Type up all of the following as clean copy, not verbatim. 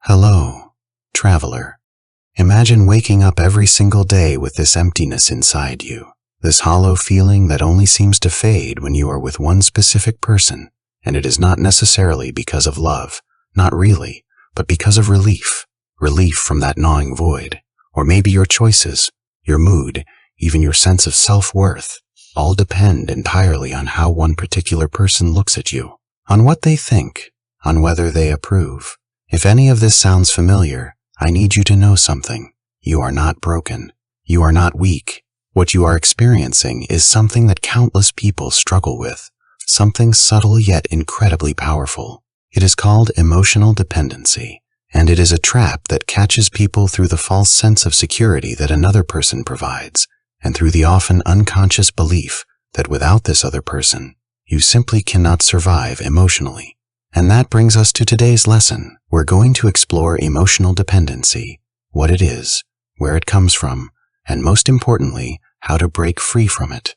Hello, traveler. Imagine waking up every single day with this emptiness inside you, this hollow feeling that only seems to fade when you are with one specific person, and it is not necessarily because of love, not really, but because of relief from that gnawing void, or maybe your choices, your mood, even your sense of self-worth, all depend entirely on how one particular person looks at you, on what they think, on whether they approve. If any of this sounds familiar, I need you to know something. You are not broken. You are not weak. What you are experiencing is something that countless people struggle with, something subtle yet incredibly powerful. It is called emotional dependency, and it is a trap that catches people through the false sense of security that another person provides, and through the often unconscious belief that without this other person, you simply cannot survive emotionally. And that brings us to today's lesson. We're going to explore emotional dependency, what it is, where it comes from, and most importantly, how to break free from it.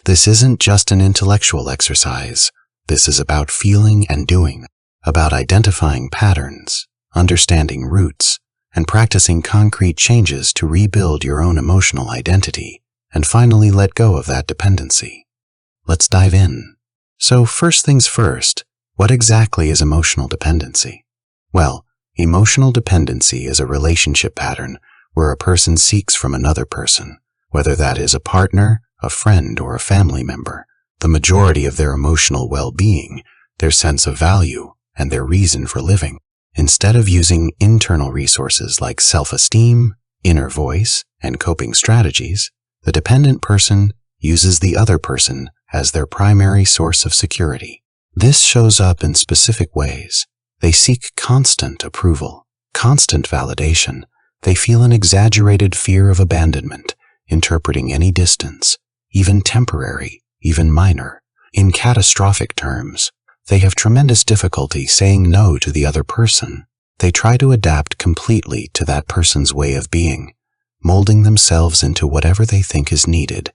This isn't just an intellectual exercise. This is about feeling and doing, about identifying patterns, understanding roots, and practicing concrete changes to rebuild your own emotional identity, and finally let go of that dependency. Let's dive in. So first things first, what exactly is emotional dependency? Well, emotional dependency is a relationship pattern where a person seeks from another person, whether that is a partner, a friend, or a family member, the majority of their emotional well-being, their sense of value, and their reason for living. Instead of using internal resources like self-esteem, inner voice, and coping strategies, the dependent person uses the other person as their primary source of security. This shows up in specific ways. They seek constant approval, constant validation. They feel an exaggerated fear of abandonment, interpreting any distance, even temporary, even minor, in catastrophic terms. They have tremendous difficulty saying no to the other person. They try to adapt completely to that person's way of being, molding themselves into whatever they think is needed,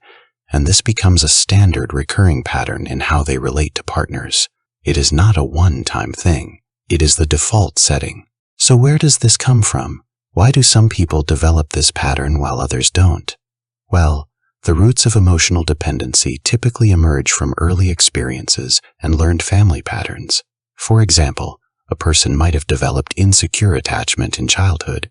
and this becomes a standard recurring pattern in how they relate to partners. It is not a one-time thing. It is the default setting. So where does this come from? Why do some people develop this pattern while others don't? Well, the roots of emotional dependency typically emerge from early experiences and learned family patterns. For example, a person might have developed insecure attachment in childhood.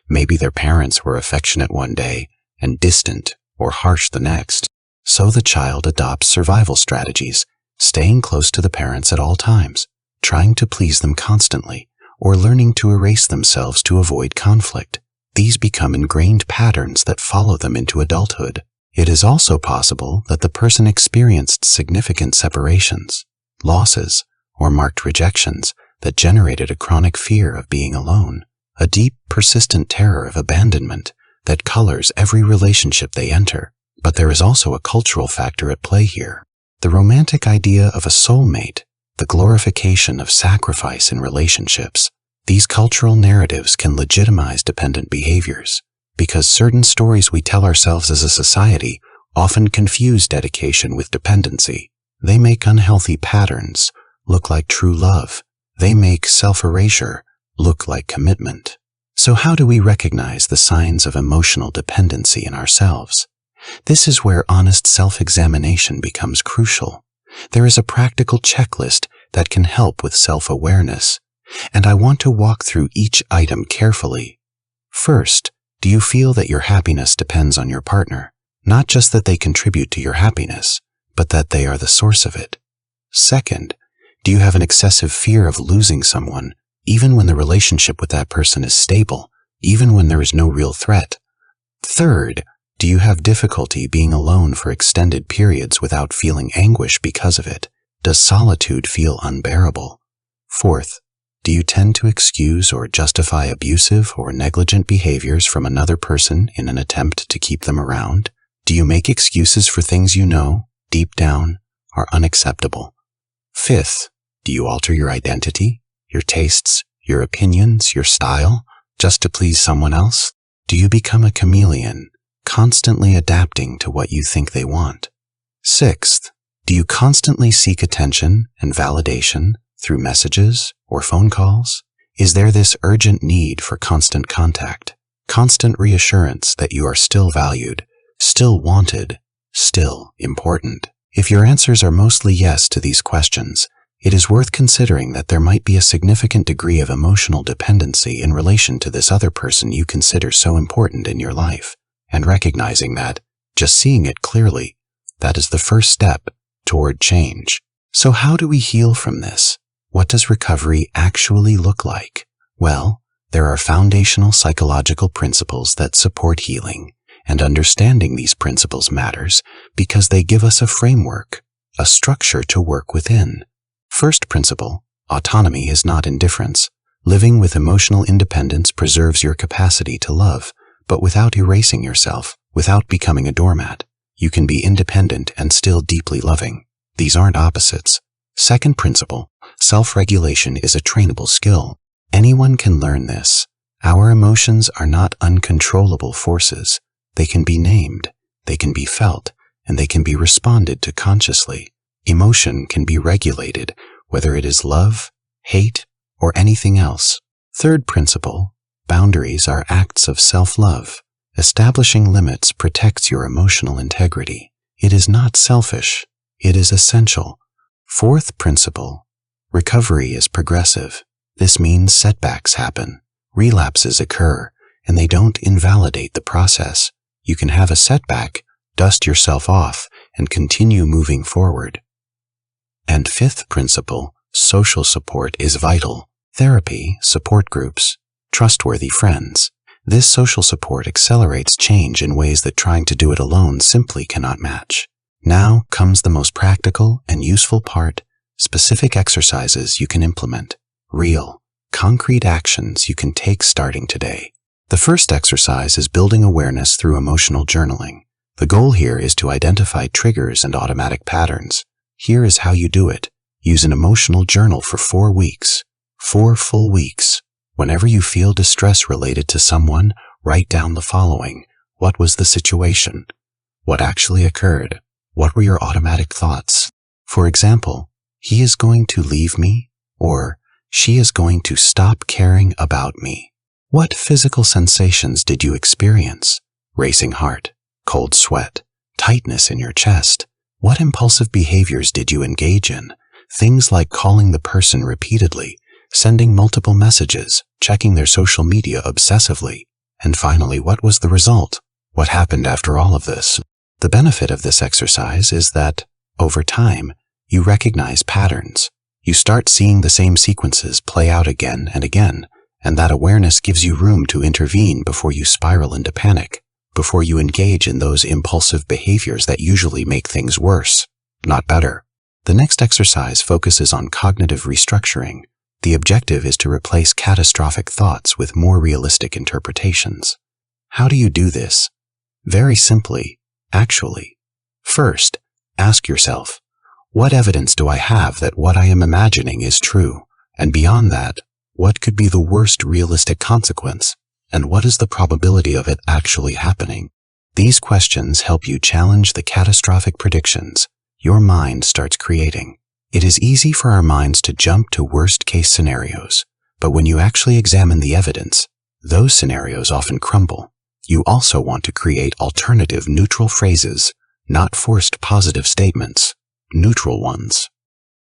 Maybe their parents were affectionate one day and distant or harsh the next. So the child adopts survival strategies, staying close to the parents at all times, trying to please them constantly, or learning to erase themselves to avoid conflict. These become ingrained patterns that follow them into adulthood. It is also possible that the person experienced significant separations, losses, or marked rejections that generated a chronic fear of being alone, a deep, persistent terror of abandonment that colors every relationship they enter. But there is also a cultural factor at play here. The romantic idea of a soulmate, the glorification of sacrifice in relationships. These cultural narratives can legitimize dependent behaviors, because certain stories we tell ourselves as a society often confuse dedication with dependency. They make unhealthy patterns look like true love. They make self-erasure look like commitment. So how do we recognize the signs of emotional dependency in ourselves? This is where honest self-examination becomes crucial. There is a practical checklist that can help with self-awareness, and I want to walk through each item carefully. First, do you feel that your happiness depends on your partner? Not just that they contribute to your happiness, but that they are the source of it. Second, do you have an excessive fear of losing someone, even when the relationship with that person is stable, even when there is no real threat? Third, do you have difficulty being alone for extended periods without feeling anguish because of it? Does solitude feel unbearable? Fourth, do you tend to excuse or justify abusive or negligent behaviors from another person in an attempt to keep them around? Do you make excuses for things you know, deep down, are unacceptable? Fifth, do you alter your identity, your tastes, your opinions, your style, just to please someone else? Do you become a chameleon, constantly adapting to what you think they want? Sixth, do you constantly seek attention and validation through messages or phone calls? Is there this urgent need for constant contact, constant reassurance that you are still valued, still wanted, still important? If your answers are mostly yes to these questions, it is worth considering that there might be a significant degree of emotional dependency in relation to this other person you consider so important in your life, and recognizing that, just seeing it clearly, that is the first step toward change. So how do we heal from this? What does recovery actually look like? Well, there are foundational psychological principles that support healing, and understanding these principles matters because they give us a framework, a structure to work within. First principle, autonomy is not indifference. Living with emotional independence preserves your capacity to love, but without erasing yourself, without becoming a doormat. You can be independent and still deeply loving. These aren't opposites. Second principle, self-regulation is a trainable skill. Anyone can learn this. Our emotions are not uncontrollable forces. They can be named, they can be felt, and they can be responded to consciously. Emotion can be regulated, whether it is love, hate, or anything else. Third principle, boundaries are acts of self-love. Establishing limits protects your emotional integrity. It is not selfish, it is essential. Fourth principle, recovery is progressive. This means setbacks happen, relapses occur, and they don't invalidate the process. You can have a setback, dust yourself off, and continue moving forward. And fifth principle, social support is vital. Therapy, support groups, trustworthy friends. This social support accelerates change in ways that trying to do it alone simply cannot match. Now comes the most practical and useful part, specific exercises you can implement. Real, concrete actions you can take starting today. The first exercise is building awareness through emotional journaling. The goal here is to identify triggers and automatic patterns. Here is how you do it. Use an emotional journal for 4 weeks. 4 full weeks. Whenever you feel distress related to someone, write down the following. What was the situation? What actually occurred? What were your automatic thoughts? For example, he is going to leave me, or she is going to stop caring about me. What physical sensations did you experience? Racing heart, cold sweat, tightness in your chest. What impulsive behaviors did you engage in? Things like calling the person repeatedly, sending multiple messages, checking their social media obsessively. And finally, what was the result? What happened after all of this? The benefit of this exercise is that, over time, you recognize patterns. You start seeing the same sequences play out again and again, and that awareness gives you room to intervene before you spiral into panic, before you engage in those impulsive behaviors that usually make things worse, not better. The next exercise focuses on cognitive restructuring. The objective is to replace catastrophic thoughts with more realistic interpretations. How do you do this? Very simply, actually. First, ask yourself, what evidence do I have that what I am imagining is true? And beyond that, what could be the worst realistic consequence? And what is the probability of it actually happening? These questions help you challenge the catastrophic predictions your mind starts creating. It is easy for our minds to jump to worst-case scenarios, but when you actually examine the evidence, those scenarios often crumble. You also want to create alternative neutral phrases, not forced positive statements, neutral ones.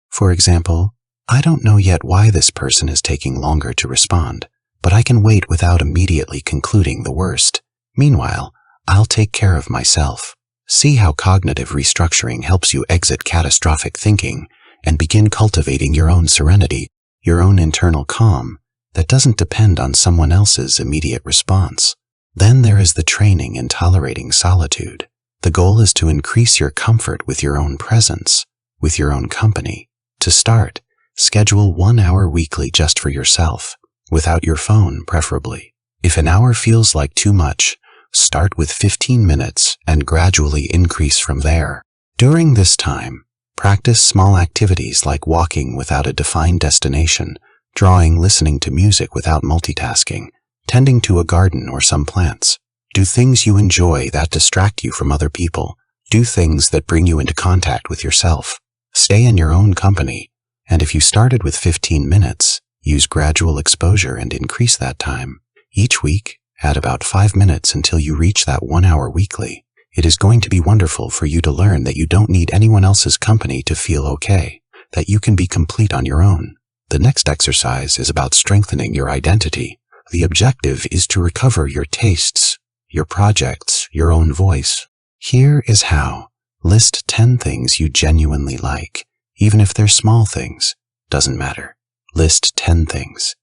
For example, I don't know yet why this person is taking longer to respond, but I can wait without immediately concluding the worst. Meanwhile, I'll take care of myself. See how cognitive restructuring helps you exit catastrophic thinking and begin cultivating your own serenity, your own internal calm that doesn't depend on someone else's immediate response. Then there is the training in tolerating solitude. The goal is to increase your comfort with your own presence, with your own company. To start, schedule 1 hour weekly just for yourself, without your phone preferably. If an hour feels like too much, start with 15 minutes and gradually increase from there. During this time, practice small activities like walking without a defined destination, drawing, listening to music without multitasking, tending to a garden or some plants. Do things you enjoy that distract you from other people. Do things that bring you into contact with yourself. Stay in your own company, and if you started with 15 minutes, Use gradual exposure and increase that time. Each week, add about 5 minutes until you reach that 1 hour weekly. It is going to be wonderful for you to learn that you don't need anyone else's company to feel okay, that you can be complete on your own. The next exercise is about strengthening your identity. The objective is to recover your tastes, your projects, your own voice. Here is how. List 10 things you genuinely like. Even if they're small things, doesn't matter. List 10 things.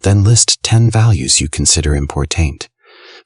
Then list 10 values you consider important.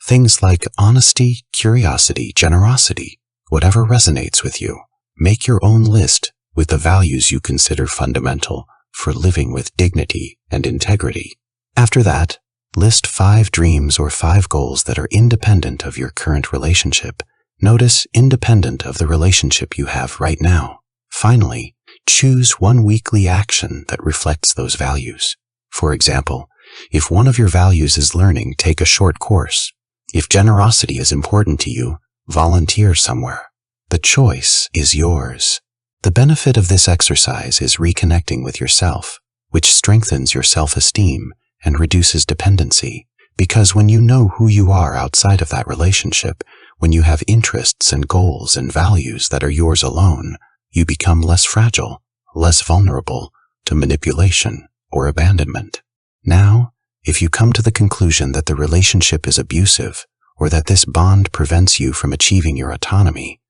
Things like honesty, curiosity, generosity, whatever resonates with you. Make your own list with the values you consider fundamental for living with dignity and integrity. After that, list 5 dreams or 5 goals that are independent of your current relationship. Notice independent of the relationship you have right now. Finally, choose one weekly action that reflects those values. For example, if one of your values is learning, take a short course. If generosity is important to you, volunteer somewhere. The choice is yours. The benefit of this exercise is reconnecting with yourself, which strengthens your self-esteem and reduces dependency, because when you know who you are outside of that relationship, when you have interests and goals and values that are yours alone, you become less fragile, less vulnerable to manipulation or abandonment. Now, if you come to the conclusion that the relationship is abusive or that this bond prevents you from achieving your autonomy,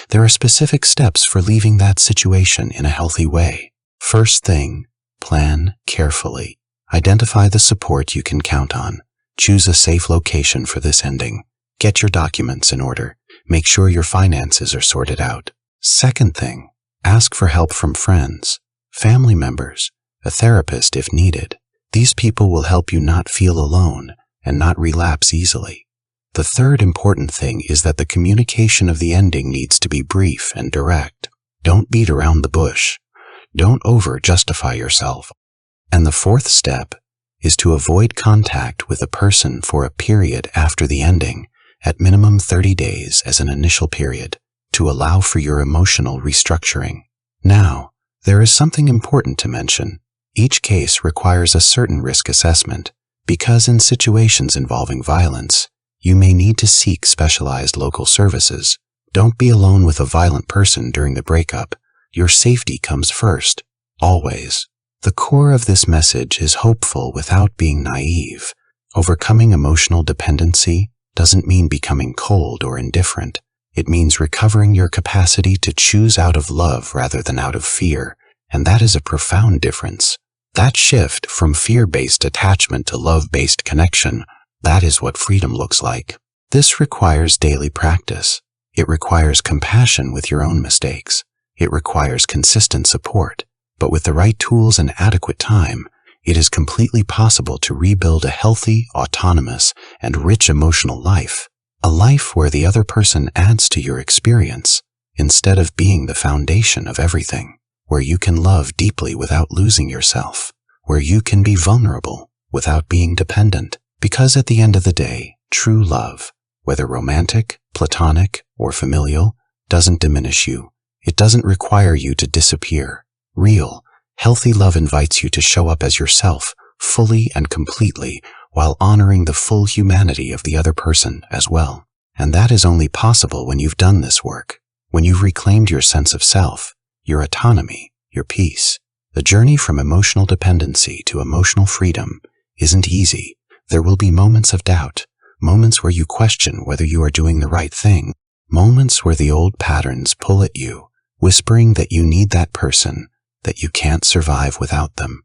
there are specific steps for leaving that situation in a healthy way. First thing, plan carefully. Identify the support you can count on. Choose a safe location for this ending. Get your documents in order. Make sure your finances are sorted out. Second thing, ask for help from friends, family members, a therapist if needed. These people will help you not feel alone and not relapse easily. The third important thing is that the communication of the ending needs to be brief and direct. Don't beat around the bush. Don't over-justify yourself. And the fourth step is to avoid contact with a person for a period after the ending, at minimum 30 days as an initial period, to allow for your emotional restructuring. Now, there is something important to mention. Each case requires a certain risk assessment, because in situations involving violence, you may need to seek specialized local services. Don't be alone with a violent person during the breakup. Your safety comes first, always. The core of this message is hopeful without being naive. Overcoming emotional dependency doesn't mean becoming cold or indifferent. It means recovering your capacity to choose out of love rather than out of fear, and that is a profound difference. That shift from fear-based attachment to love-based connection, that is what freedom looks like. This requires daily practice. It requires compassion with your own mistakes. It requires consistent support. But with the right tools and adequate time, it is completely possible to rebuild a healthy, autonomous, and rich emotional life. A life where the other person adds to your experience, instead of being the foundation of everything. Where you can love deeply without losing yourself. Where you can be vulnerable without being dependent. Because at the end of the day, true love, whether romantic, platonic, or familial, doesn't diminish you. It doesn't require you to disappear. Real, healthy love invites you to show up as yourself, fully and completely, while honoring the full humanity of the other person as well. And that is only possible when you've done this work, when you've reclaimed your sense of self, your autonomy, your peace. The journey from emotional dependency to emotional freedom isn't easy. There will be moments of doubt, moments where you question whether you are doing the right thing, moments where the old patterns pull at you, whispering that you need that person, that you can't survive without them.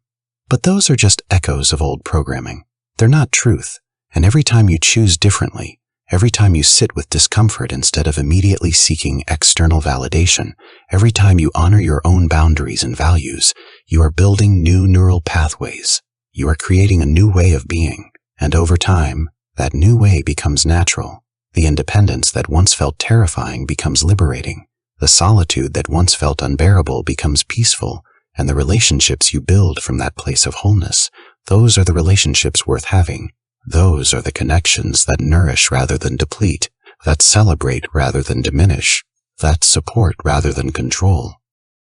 But those are just echoes of old programming. They're not truth, and every time you choose differently, every time you sit with discomfort instead of immediately seeking external validation, every time you honor your own boundaries and values, you are building new neural pathways. You are creating a new way of being, and over time, that new way becomes natural. The independence that once felt terrifying becomes liberating. The solitude that once felt unbearable becomes peaceful, and the relationships you build from that place of wholeness, those are the relationships worth having. Those are the connections that nourish rather than deplete, that celebrate rather than diminish, that support rather than control.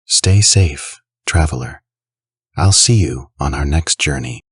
Stay safe, traveler. I'll see you on our next journey.